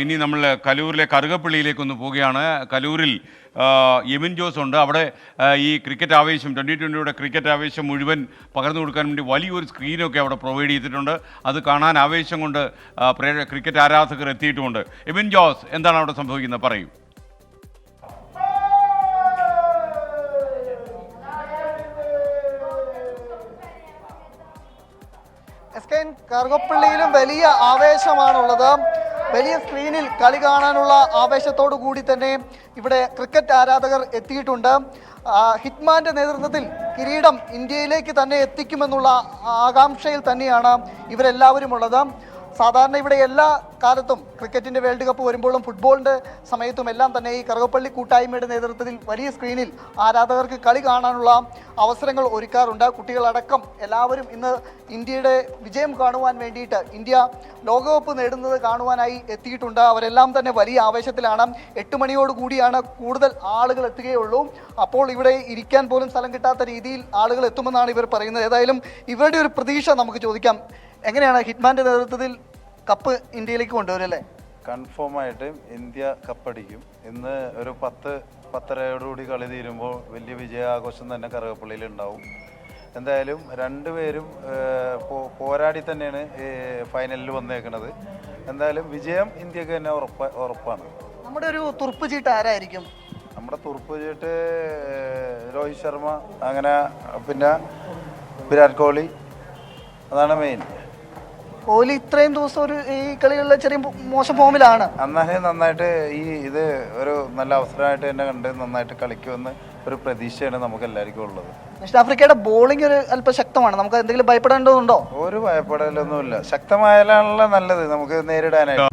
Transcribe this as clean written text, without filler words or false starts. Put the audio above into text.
ഇനി നമ്മൾ കലൂരിലെ കറുകപ്പള്ളിയിലേക്കൊന്ന് പോവുകയാണ്. കലൂരിൽ എമിൻ ജോസ് ഉണ്ട്. അവിടെ ഈ ക്രിക്കറ്റ് ആവേശം 2020യുടെ ക്രിക്കറ്റ് ആവേശം മുഴുവൻ പകർന്നു കൊടുക്കാൻ വേണ്ടി വലിയൊരു സ്ക്രീനൊക്കെ അവിടെ പ്രൊവൈഡ് ചെയ്തിട്ടുണ്ട്. അത് കാണാൻ ആവേശം കൊണ്ട് ക്രിക്കറ്റ് ആരാധകർ എത്തിയിട്ടുമുണ്ട്. എമിൻ ജോസ്, എന്താണ് അവിടെ സംഭവിക്കുന്നത്, പറയൂ. കറുകപ്പള്ളിയിലും വലിയ ആവേശമാണുള്ളത്. വലിയ സ്ക്രീനിൽ കളി കാണാനുള്ള ആവേശത്തോടു കൂടി തന്നെ ഇവിടെ ക്രിക്കറ്റ് ആരാധകർ എത്തിയിട്ടുണ്ട്. ഹിറ്റ്മാന്റെ നേതൃത്വത്തിൽ കിരീടം ഇന്ത്യയിലേക്ക് തന്നെ എത്തിക്കുമെന്നുള്ള ആകാംക്ഷയിൽ തന്നെയാണ് ഇവരെല്ലാവരും ഉള്ളത്. സാധാരണ ഇവിടെ എല്ലാ കാലത്തും ക്രിക്കറ്റിൻ്റെ വേൾഡ് കപ്പ് വരുമ്പോഴും ഫുട്ബോളിൻ്റെ സമയത്തും എല്ലാം തന്നെ ഈ കറുകപ്പള്ളി കൂട്ടായ്മയുടെ നേതൃത്വത്തിൽ വലിയ സ്ക്രീനിൽ ആരാധകർക്ക് കളി കാണാനുള്ള അവസരങ്ങൾ ഒരുക്കാറുണ്ട്. കുട്ടികളടക്കം എല്ലാവരും ഇന്ന് ഇന്ത്യയുടെ വിജയം കാണുവാൻ വേണ്ടിയിട്ട്, ഇന്ത്യ ലോകകപ്പ് നേടുന്നത് കാണുവാനായി എത്തിയിട്ടുണ്ട്. അവരെല്ലാം തന്നെ വലിയ ആവേശത്തിലാണ്. 8 മണിയോട് കൂടിയാണ് കൂടുതൽ ആളുകൾ എത്തുകയുള്ളൂ. അപ്പോൾ ഇവിടെ ഇരിക്കാൻ പോലും സ്ഥലം കിട്ടാത്ത രീതിയിൽ ആളുകൾ എത്തുമെന്നാണ് ഇവർ പറയുന്നത്. ഏതായാലും ഇവരുടെ ഒരു പ്രതീക്ഷ നമുക്ക് ചോദിക്കാം. എങ്ങനെയാണ് ഹിറ്റ്മാന്റെ നേതൃത്വത്തിൽ കപ്പ് ഇന്ത്യയിലേക്ക് കൊണ്ടുവരും അല്ലേ? കൺഫേം ആയിട്ടും ഇന്ത്യ കപ്പടിക്കും. ഇന്ന് ഒരു 10-10:30 കളി തീരുമ്പോൾ വലിയ വിജയാഘോഷം തന്നെ കറുകപ്പള്ളിയിൽ ഉണ്ടാവും. എന്തായാലും രണ്ടുപേരും പോരാടി തന്നെയാണ് ഫൈനലിൽ വന്നേക്കുന്നത്. എന്തായാലും വിജയം ഇന്ത്യക്ക് തന്നെ ഉറപ്പാണ്. നമ്മുടെ ഒരു തുറുപ്പ് ചീട്ട് ആരായിരിക്കും? നമ്മുടെ തുറുപ്പ് ചീട്ട് രോഹിത് ശർമ്മ, അങ്ങനെ പിന്നെ വിരാട് കോഹ്ലി, അതാണ് മെയിൻ. കോഹ്ലി ഇത്രയും ദിവസം ഒരു ഈ കളികളിലെ ചെറിയ മോശം ഫോമിലാണ്. നന്നായിട്ട് ഇത് ഒരു നല്ല അവസരമായിട്ട് തന്നെ കണ്ട് നന്നായിട്ട് കളിക്കുമെന്ന് ഒരു പ്രതീക്ഷയാണ് നമുക്ക് എല്ലാവർക്കും ഉള്ളത്. ദക്ഷിണാഫ്രിക്കയുടെ ബോളിംഗ് ഒരു അല്പം ശക്തമാണ്. നമുക്ക് എന്തെങ്കിലും ഭയപ്പെടേണ്ടതുണ്ടോ? ഒരു ഭയപ്പെടലൊന്നുമില്ല. ശക്തമായാലാണല്ലോ നല്ലത് നമുക്ക് നേരിടാനായിട്ട്.